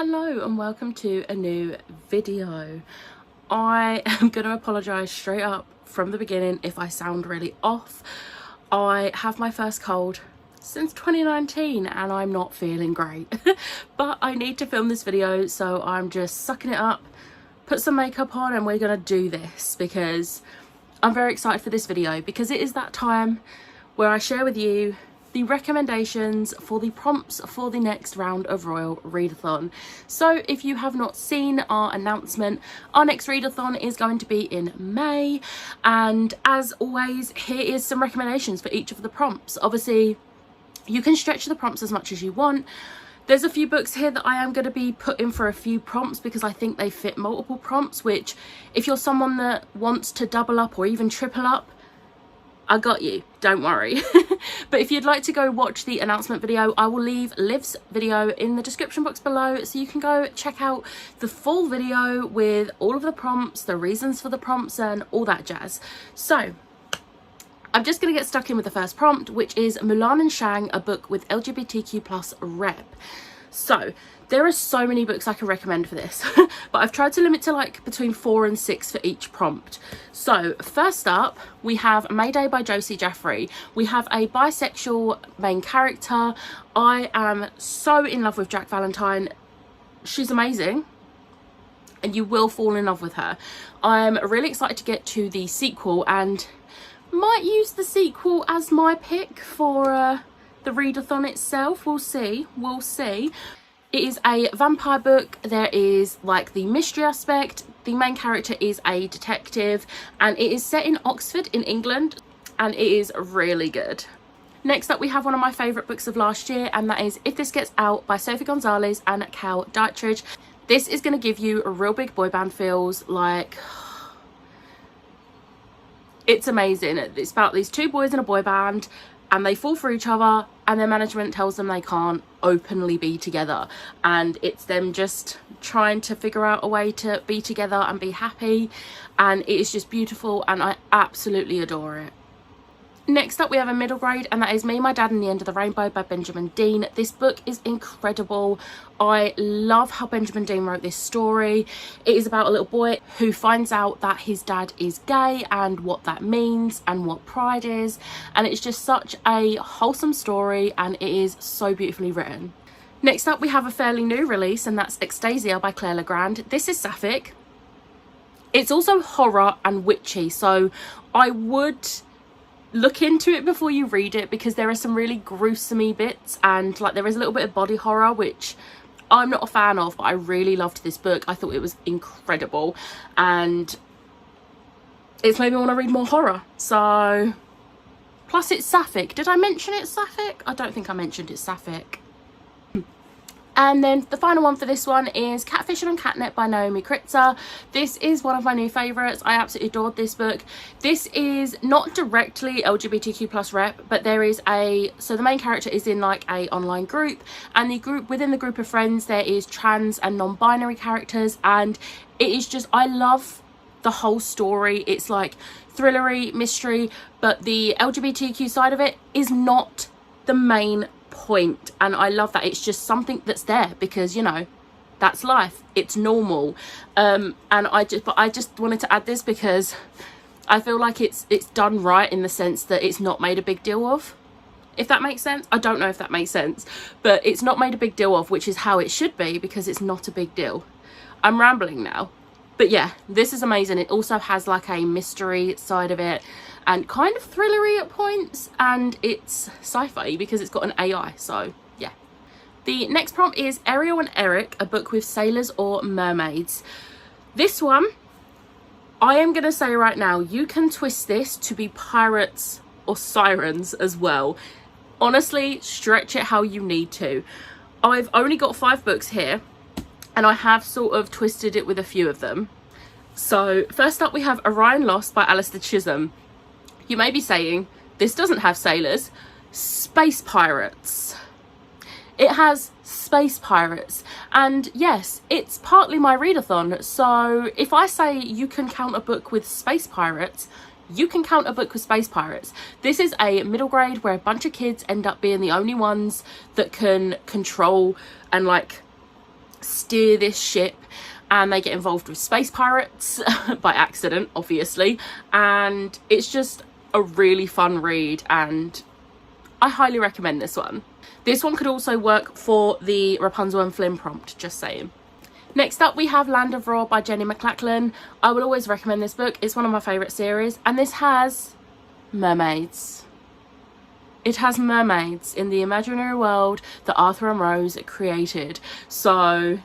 Hello and welcome to a new video. I am going to apologise straight up from the beginning if I sound really off. I have my first cold since 2019 and I'm not feeling great. But I need to film this video, so I'm just sucking it up, put some makeup on, and we're going to do this because I'm very excited for this video, because it is that time where I share with you the recommendations for the prompts for the next round of Royal Readathon. So if you have not seen our announcement, our next Readathon is going to be in May, and as always, here is some recommendations for each of the prompts. Obviously you can stretch the prompts as much as you want. There's a few books here that I am going to be putting for a few prompts because I think they fit multiple prompts, which if you're someone that wants to double up or even triple up, I got you, don't worry. But if you'd like to go watch the announcement video, I will leave Liv's video in the description box below, so you can go check out the full video with all of the prompts, the reasons for the prompts and all that jazz. So I'm just going to get stuck in with the first prompt, which is Mulan and Shang, a book with LGBTQ+ rep. So there are so many books I can recommend for this, but I've tried to limit to like between 4 and 6 for each prompt. So first up, we have Mayday by Josie Jaffrey. We have a bisexual main character. I am so in love with Jack Valentine. She's amazing and you will fall in love with her. I'm really excited to get to the sequel and might use the sequel as my pick for the readathon itself. We'll see. It is a vampire book. There is like the mystery aspect. The main character is a detective and it is set in Oxford in England, and it is really good. Next up, we have one of my favourite books of last year, and that is If This Gets Out by Sophie Gonzalez and Cal Dietrich. This is going to give you a real big boy band feels. Like, it's amazing. It's about these two boys in a boy band and they fall for each other and their management tells them they can't openly be together, and it's them just trying to figure out a way to be together and be happy, and it is just beautiful and I absolutely adore it. Next up, we have a middle grade, and that is Me, My Dad and the End of the Rainbow by Benjamin Dean. This book is incredible. I love how Benjamin Dean wrote this story. It is about a little boy who finds out that his dad is gay and what that means and what pride is, and it's just such a wholesome story and it is so beautifully written. Next up, we have a fairly new release, and that's Extasia by Claire Legrand. This is sapphic. It's also horror and witchy, so I would look into it before you read it because there are some really gruesome bits, and like there is a little bit of body horror which I'm not a fan of, but I really loved this book. I thought it was incredible and it's made me want to read more horror. So plus it's sapphic. Did I mention it's sapphic? I don't think I mentioned it's sapphic. And then the final one for this one is Catfishing on Catnet by Naomi Kritzer. This is one of my new favourites. I absolutely adored this book. This is not directly LGBTQ+ rep, but there is so the main character is in like a online group, and within the group of friends there is trans and non-binary characters, and it is just, I love the whole story. It's like thrillery, mystery, but the LGBTQ side of it is not the main point, and I love that. It's just something that's there because, you know, that's life, it's normal. And I just wanted to add this because I feel like it's done right in the sense that it's not made a big deal of, if that makes sense. I don't know if that makes sense, but it's not made a big deal of, which is how it should be because it's not a big deal. I'm rambling now, but yeah, this is amazing. It also has like a mystery side of it and kind of thrillery at points, and it's sci-fi because it's got an AI, so yeah. The next prompt is Ariel and Eric, a book with sailors or mermaids. This one, I am going to say right now, you can twist this to be pirates or sirens as well. Honestly, stretch it how you need to. I've only got 5 books here and I have sort of twisted it with a few of them. So first up, we have Orion Lost by Alistair Chisholm. You may be saying, this doesn't have sailors. Space pirates. It has space pirates. And yes, it's partly my readathon. So if I say you can count a book with space pirates, you can count a book with space pirates. This is a middle grade where a bunch of kids end up being the only ones that can control and like steer this ship, and they get involved with space pirates by accident, obviously, and it's just a really fun read, and I highly recommend this one. This one could also work for the Rapunzel and Flynn prompt, just saying. Next up, we have Land of Roar by Jenny McLachlan. I would always recommend this book. It's one of my favourite series, and this has mermaids. It has mermaids in the imaginary world that Arthur and Rose created. So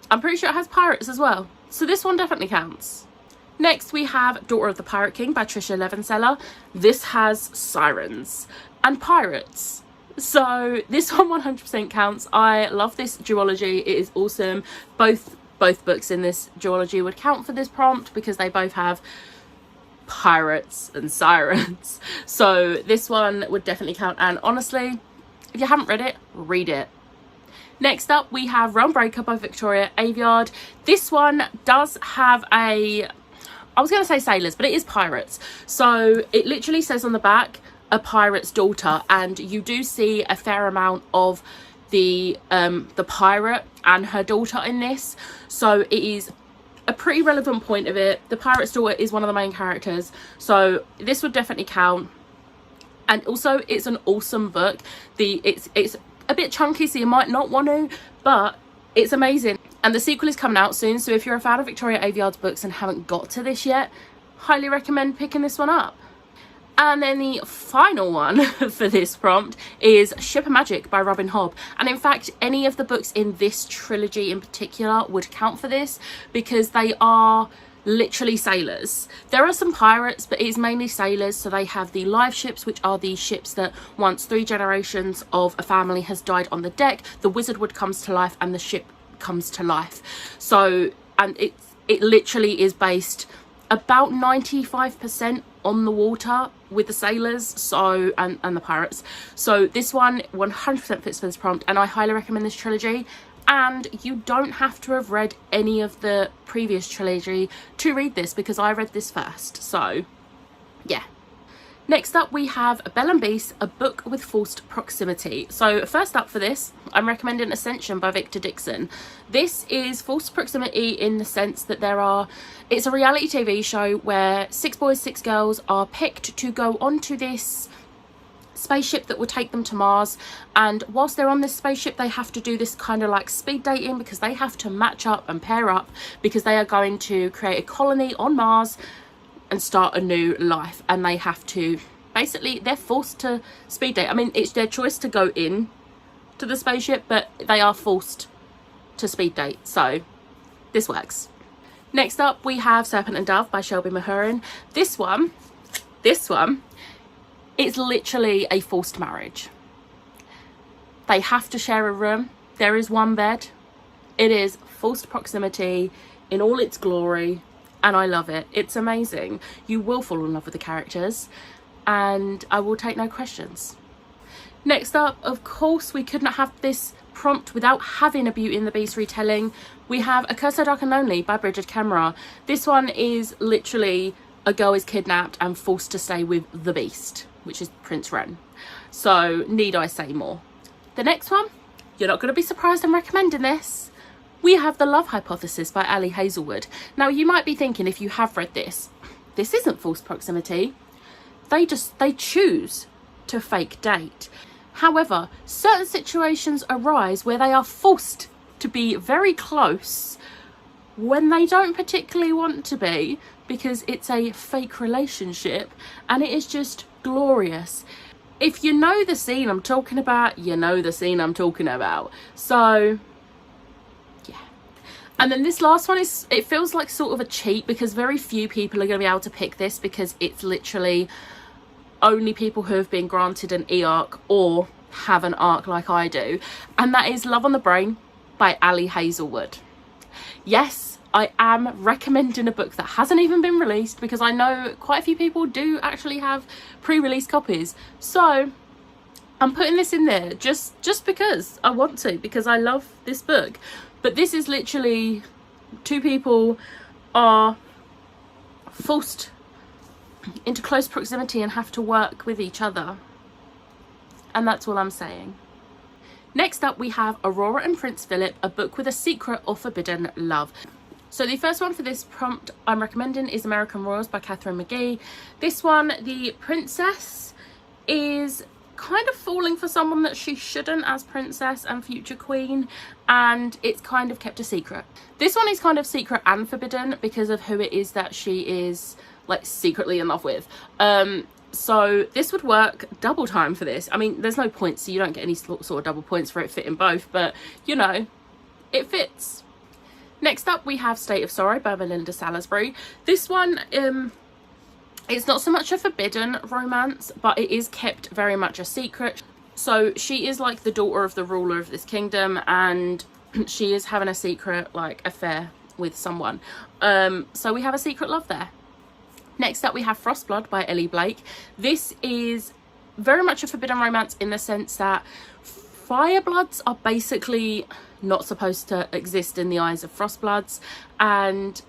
I'm pretty sure it has pirates as well. So this one definitely counts. Next, we have Daughter of the Pirate King by Tricia Levenseller. This has sirens and pirates. So this one 100% counts. I love this duology. It is awesome. Both books in this duology would count for this prompt because they both have pirates and sirens. So this one would definitely count, and honestly, if you haven't read it, read it. Next up, we have Realm Breaker by Victoria Aveyard. This one does have I was going to say sailors, but it is pirates. So it literally says on the back, a pirate's daughter, and you do see a fair amount of the pirate and her daughter in this. So it is a pretty relevant point of it. The pirate's daughter is one of the main characters, so this would definitely count. And also, it's an awesome book. It's a bit chunky, so you might not want to, but it's amazing. And the sequel is coming out soon, so if you're a fan of Victoria Aveyard's books and haven't got to this yet, highly recommend picking this one up. And then the final one for this prompt is Ship of Magic by Robin Hobb. And in fact, any of the books in this trilogy in particular would count for this because they are literally sailors. There are some pirates, but it's mainly sailors. So they have the live ships, which are the ships that once 3 generations of a family has died on the deck, the wizardwood comes to life and the ship comes to life. So, and it literally is based about 95% on the water with the sailors, so and the pirates. So this one 100% fits for this prompt, and I highly recommend this trilogy. And you don't have to have read any of the previous trilogy to read this, because I read this first. So yeah. Next up, we have Belle and Beast, a book with forced proximity. So first up for this, I'm recommending Ascension by Victor Dixon. This is forced proximity in the sense that it's a reality TV show where 6 boys, 6 girls are picked to go onto this spaceship that will take them to Mars, and whilst they're on this spaceship they have to do this kind of like speed dating, because they have to match up and pair up, because they are going to create a colony on Mars and start a new life, and they have to basically, they're forced to speed date. I mean, it's their choice to go in to the spaceship, but they are forced to speed date, so this works. Next up, we have Serpent and Dove by Shelby Mahurin. This one, it's literally a forced marriage. They have to share a room. There is one bed. It is forced proximity in all its glory, and I love it. It's amazing. You will fall in love with the characters, and I will take no questions. Next up, of course, we could not have this prompt without having a Beauty and the Beast retelling. We have A Curse So Dark and Lonely by Bridget Kemmerer. This one is literally a girl is kidnapped and forced to stay with the Beast, which is Prince Ren. So need I say more? The next one, you're not going to be surprised I'm recommending this. We have The Love Hypothesis by Ali Hazelwood. Now you might be thinking, if you have read this isn't forced proximity. They choose to fake date. However, certain situations arise where they are forced to be very close when they don't particularly want to be, because it's a fake relationship, and it is just glorious. If you know the scene I'm talking about, you know the scene I'm talking about. So yeah. And then this last one it feels like sort of a cheat, because very few people are going to be able to pick this, because it's literally only people who have been granted an E-arc or have an arc like I do, and that is Love on the Brain by Ali Hazelwood. Yes, I am recommending a book that hasn't even been released, because I know quite a few people do actually have pre-release copies. So I'm putting this in there just because I want to, because I love this book. But this is literally 2 people are forced into close proximity and have to work with each other. And that's all I'm saying. Next up, we have Aurora and Prince Philip, a book with a secret or forbidden love. So the first one for this prompt I'm recommending is American Royals by Catherine McGee. This one, the princess is kind of falling for someone that she shouldn't as princess and future queen, and it's kind of kept a secret. This one is kind of secret and forbidden because of who it is that she is like secretly in love with. So this would work double time for this. I mean, there's no points, so you don't get any sort of double points for it fitting both, but you know, it fits. Next up, we have State of Sorrow by Melinda Salisbury. This one, it's not so much a forbidden romance, but it is kept very much a secret. So she is like the daughter of the ruler of this kingdom, and she is having a secret like affair with someone. So we have a secret love there. Next up, we have Frostblood by Ellie Blake. This is very much a forbidden romance in the sense that firebloods are basically not supposed to exist in the eyes of frostbloods, and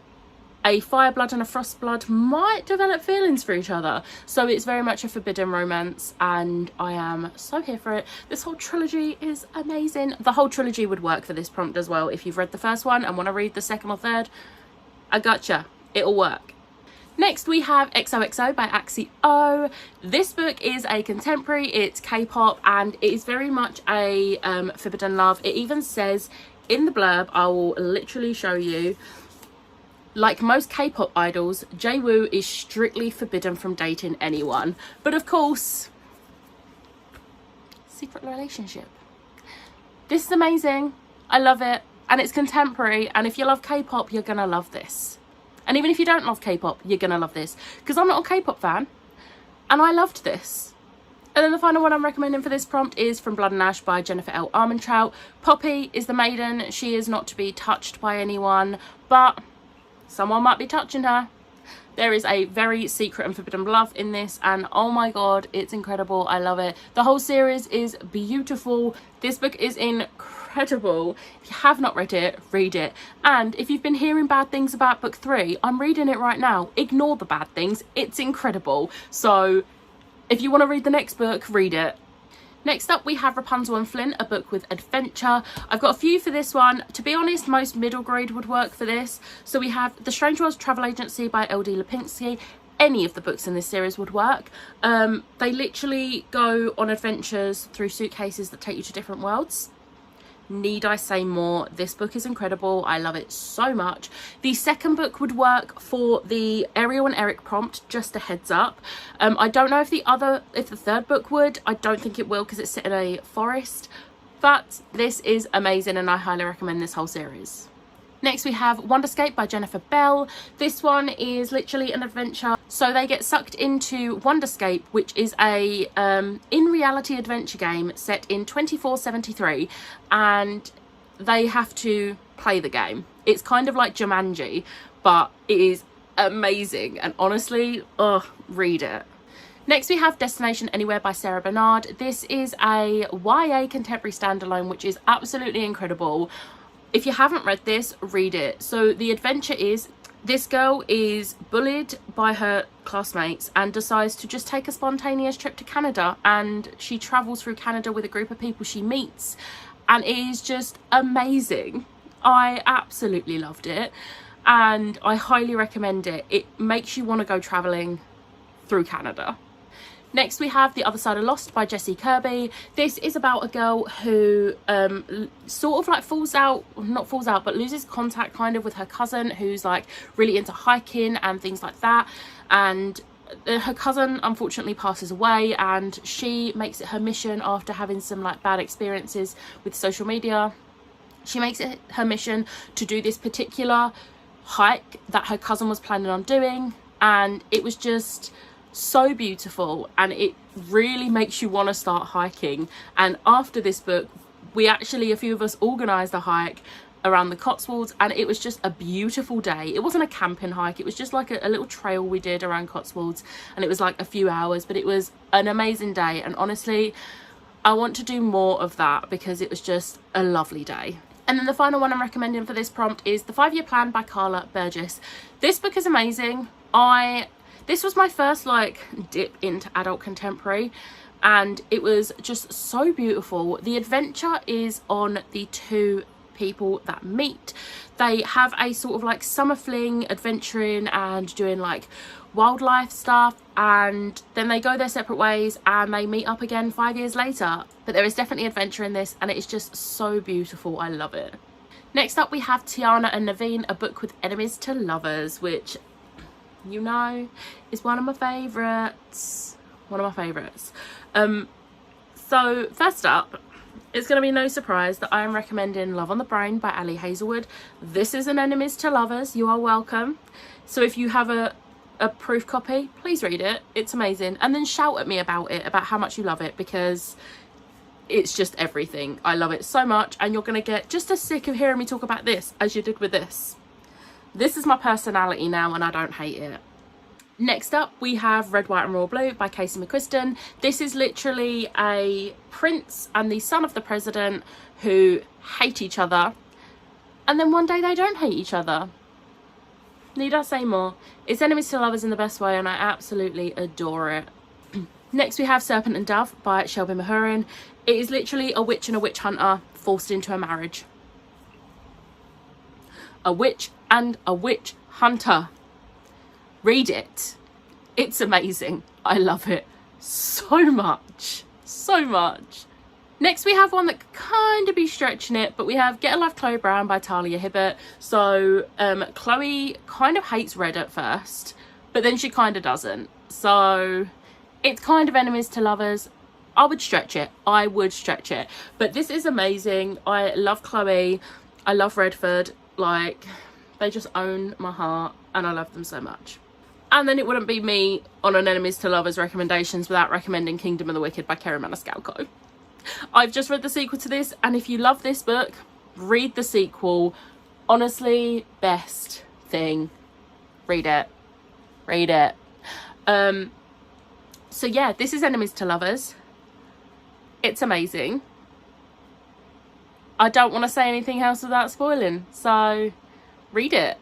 a fireblood and a frostblood might develop feelings for each other. So it's very much a forbidden romance, and I am so here for it. This whole trilogy is amazing. The whole trilogy would work for this prompt as well. If you've read the first one and want to read the second or third, I gotcha, it'll work. Next, we have XOXO by Axie O. This book is a contemporary, it's K-pop, and it is very much a forbidden love. It even says in the blurb, I will literally show you, like most K-pop idols, Jae-woo is strictly forbidden from dating anyone. But of course, secret relationship. This is amazing. I love it. And it's contemporary. And if you love K-pop, you're going to love this. And even if you don't love K-pop, you're going to love this. Because I'm not a K-pop fan. And I loved this. And then the final one I'm recommending for this prompt is From Blood and Ash by Jennifer L. Armentrout. Poppy is the maiden. She is not to be touched by anyone. But someone might be touching her. There is a very secret and forbidden love in this. And oh my god, it's incredible. I love it. The whole series is beautiful. This book is incredible. If you have not read it, read it. And if you've been hearing bad things about book 3, I'm reading it right now. Ignore the bad things. It's incredible. So if you want to read the next book, read it. Next up, we have Rapunzel and Flynn, a book with adventure. I've got a few for this one. To be honest, most middle grade would work for this. So we have The Strange Worlds Travel Agency by L.D. Lipinski. Any of the books in this series would work. They literally go on adventures through suitcases that take you to different worlds. Need I say more? This book is incredible. I love it so much. The second book would work for the Ariel and Eric prompt, just a heads up. I don't know if the third book would. I don't think it will because it's set in a forest. But this is amazing and I highly recommend this whole series. Next we have Wonderscape by Jennifer Bell. This one is literally an adventure. So they get sucked into Wonderscape, which is a in-reality adventure game set in 2473, and they have to play the game. It's kind of like Jumanji, but it is amazing, and honestly, read it. Next we have Destination Anywhere by Sarah Bernard. This is a YA contemporary standalone, which is absolutely incredible. If you haven't read this, read it. So the adventure is, this girl is bullied by her classmates and decides to just take a spontaneous trip to Canada, and she travels through Canada with a group of people she meets, and it is just amazing. I absolutely loved it and I highly recommend it. It makes you want to go traveling through Canada. Next we have The Other Side of Lost by Jessie Kirby. This is about a girl who sort of like but loses contact kind of with her cousin, who's like really into hiking and things like that. And her cousin unfortunately passes away, and she makes it her mission, after having some like bad experiences with social media, she makes it her mission to do this particular hike that her cousin was planning on doing. And it was just so beautiful, and it really makes you want to start hiking. And after this book, a few of us organised a hike around the Cotswolds, and it was just a beautiful day. It wasn't a camping hike, it was just like a little trail we did around Cotswolds, and it was like a few hours, but it was an amazing day. And honestly, I want to do more of that because it was just a lovely day. And then the final one I'm recommending for this prompt is The 5-Year Plan by Carla Burgess. This book is amazing. This was my first like dip into adult contemporary, and it was just so beautiful. The adventure is on the two people that meet. They have a sort of like summer fling, adventuring and doing like wildlife stuff, and then they go their separate ways and they meet up again 5 years later. But there is definitely adventure in this, and it is just so beautiful. I love it. Next up we have Tiana and Naveen, a book with enemies to lovers, which, you know, is one of my favourites. So first up, it's going to be no surprise that I am recommending Love on the Brain by Ali Hazelwood. This is an enemies to lovers. You are welcome. So if you have a proof copy, please read it. It's amazing. And then shout at me about it, about how much you love it, because it's just everything. I love it so much, and you're going to get just as sick of hearing me talk about this as you did with this. This is my personality now, and I don't hate it. Next up, we have Red, White and Royal Blue by Casey McQuiston. This is literally a prince and the son of the president who hate each other, and then one day they don't hate each other. Need I say more? It's enemies to lovers in the best way, and I absolutely adore it. Next, we have Serpent and Dove by Shelby Mahurin. It is literally a witch and a witch hunter forced into a marriage. A witch and a witch hunter. Read it. It's amazing. I love it so much. So much. Next we have one that could kind of be stretching it, but we have Get a Life Chloe Brown by Talia Hibbert. So Chloe kind of hates Red at first, but then she kind of doesn't. So it's kind of enemies to lovers. I would stretch it. But this is amazing. I love Chloe. I love Redford. Like, they just own my heart, and I love them so much. And then it wouldn't be me on an enemies to lovers recommendations without recommending Kingdom of the Wicked by Kerry Maniscalco. I've just read the sequel to this, and if you love this book, read the sequel. Honestly, best thing. Read it. So yeah, this is enemies to lovers. It's amazing. I don't want to say anything else without spoiling, so read it.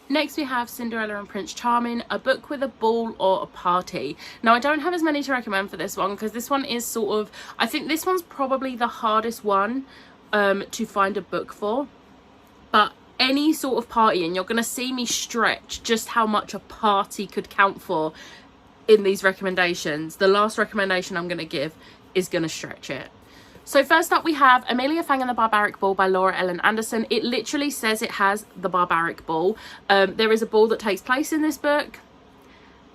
Next we have Cinderella and Prince Charming, a book with a ball or a party. Now I don't have as many to recommend for this one, because this one is sort of, I think this one's probably the hardest one to find a book for. But any sort of party, and you're going to see me stretch just how much a party could count for in these recommendations. The last recommendation I'm going to give is going to stretch it. So first up we have Amelia Fang and the Barbaric Ball by Laura Ellen Anderson. It literally says it has the Barbaric Ball. There is a ball that takes place in this book,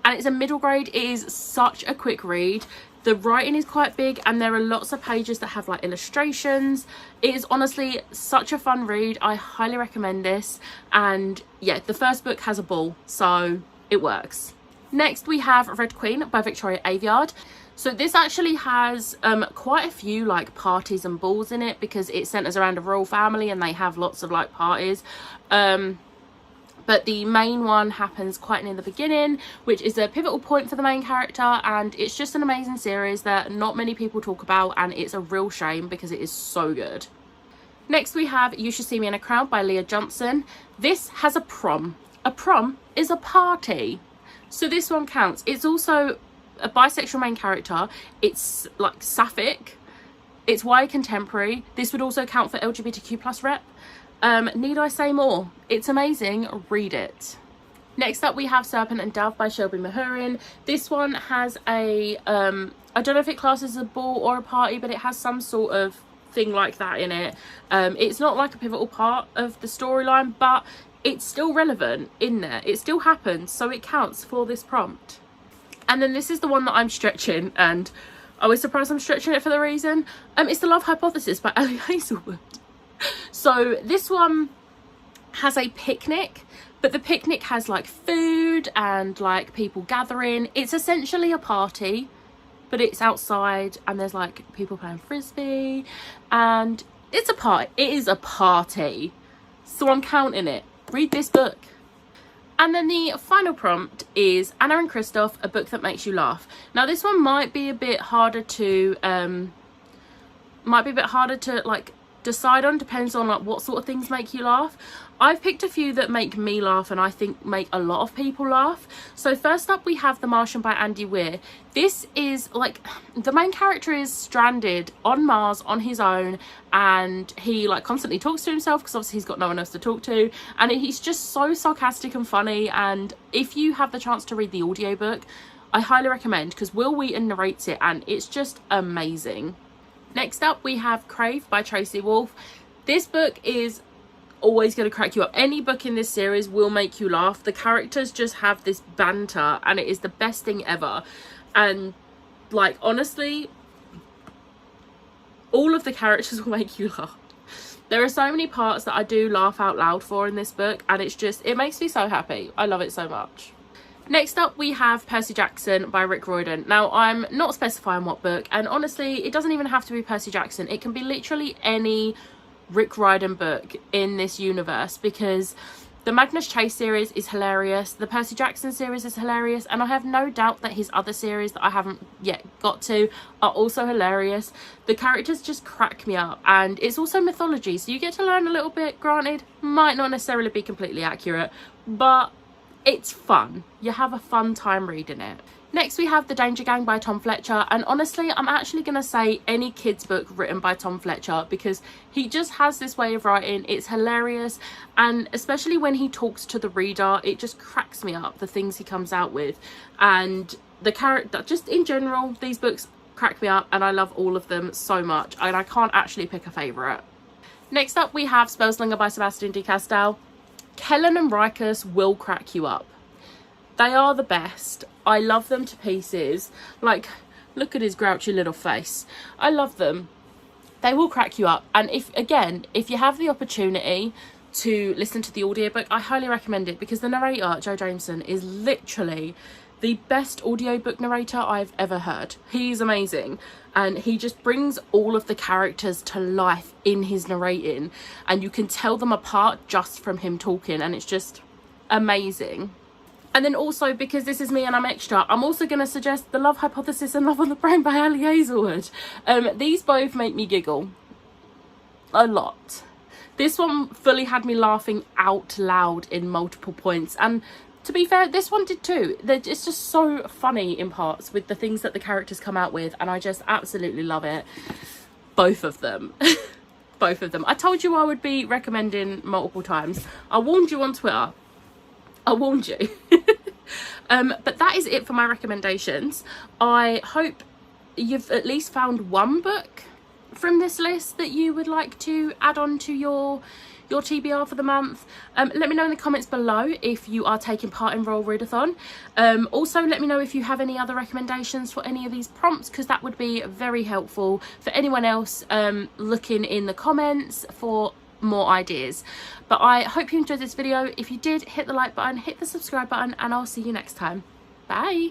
and it's a middle grade. It is such a quick read. The writing is quite big, and there are lots of pages that have like illustrations. It is honestly such a fun read. I highly recommend this. And yeah, the first book has a ball, so it works. Next we have Red Queen by Victoria Aveyard. So this actually has quite a few like parties and balls in it, because it centers around a royal family and they have lots of like parties. But the main one happens quite near the beginning, which is a pivotal point for the main character, and it's just an amazing series that not many people talk about, and it's a real shame because it is so good. Next we have You Should See Me in a Crowd by Leah Johnson. This has a prom. A prom is a party, so this one counts. It's also a bisexual main character. It's like sapphic. It's YA contemporary. This would also count for LGBTQ+ rep. Need I say more? It's amazing. Read it. Next up we have Serpent and Dove by Shelby Mahurin. This one has a I don't know if it classes as a ball or a party, but it has some sort of thing like that in it. It's not like a pivotal part of the storyline, but it's still relevant in there. It still happens, so it counts for this prompt. And then this is the one that I'm stretching, and I was surprised I'm stretching it for the reason. It's The Love Hypothesis by Ali Hazelwood. So this one has a picnic, but the picnic has like food and like people gathering. It's essentially a party, but it's outside, and there's like people playing frisbee, and it's a party. It is a party, so I'm counting it. Read this book. And then the final prompt is Anna and Christoph, a book that makes you laugh. Now this one might be a bit harder to like decide on depends on like what sort of things make you laugh. I've picked a few that make me laugh and I think make a lot of people laugh. So first up we have The Martian by Andy Weir. This is like, the main character is stranded on Mars on his own, and he like constantly talks to himself because obviously he's got no one else to talk to, and he's just so sarcastic and funny. And if you have the chance to read the audiobook, I highly recommend, because Will Wheaton narrates it and it's just amazing. Next up we have Crave by Tracy Wolfe. This book is always going to crack you up. Any book in this series will make you laugh. The characters just have this banter and it is the best thing ever. And like, honestly, all of the characters will make you laugh. There are so many parts that I do laugh out loud for in this book, and it's just, it makes me so happy. I love it so much. Next up we have Percy Jackson by Rick Riordan. Now I'm not specifying what book, and honestly it doesn't even have to be Percy Jackson. It can be literally any Rick Riordan book in this universe, because the Magnus Chase series is hilarious, the Percy Jackson series is hilarious, and I have no doubt that his other series that I haven't yet got to are also hilarious. The characters just crack me up, and it's also mythology, so you get to learn a little bit. Granted, might not necessarily be completely accurate, but it's fun. You have a fun time reading it. Next we have The Danger Gang by Tom Fletcher, and honestly I'm actually going to say any kids book written by Tom Fletcher, because he just has this way of writing. It's hilarious, and especially when he talks to the reader, it just cracks me up, the things he comes out with. And the character, just in general, these books crack me up and I love all of them so much, and I can't actually pick a favourite. Next up we have Spellslinger by Sebastian de Castell. Kellen and Rikus will crack you up. They are the best. I love them to pieces. Like, look at his grouchy little face. I love them. They will crack you up. And if you have the opportunity to listen to the audiobook, I highly recommend it, because the narrator, Joe Jameson, is literally the best audiobook narrator I've ever heard. He's amazing, and he just brings all of the characters to life in his narrating, and you can tell them apart just from him talking, and it's just amazing. And then also, because this is me and I'm extra, I'm also going to suggest The Love Hypothesis and Love on the Brain by Ali Hazelwood. These both make me giggle a lot. This one fully had me laughing out loud in multiple points, and to be fair, this one did too. It's just so funny in parts with the things that the characters come out with, and I just absolutely love it. Both of them. Both of them. I told you I would be recommending multiple times. I warned you on Twitter. I warned you. But that is it for my recommendations. I hope you've at least found one book from this list that you would like to add on to your TBR for the month. Let me know in the comments below if you are taking part in Royal Readathon. Also let me know if you have any other recommendations for any of these prompts, because that would be very helpful for anyone else looking in the comments for more ideas. But I hope you enjoyed this video. If you did, hit the like button, hit the subscribe button, and I'll see you next time. Bye.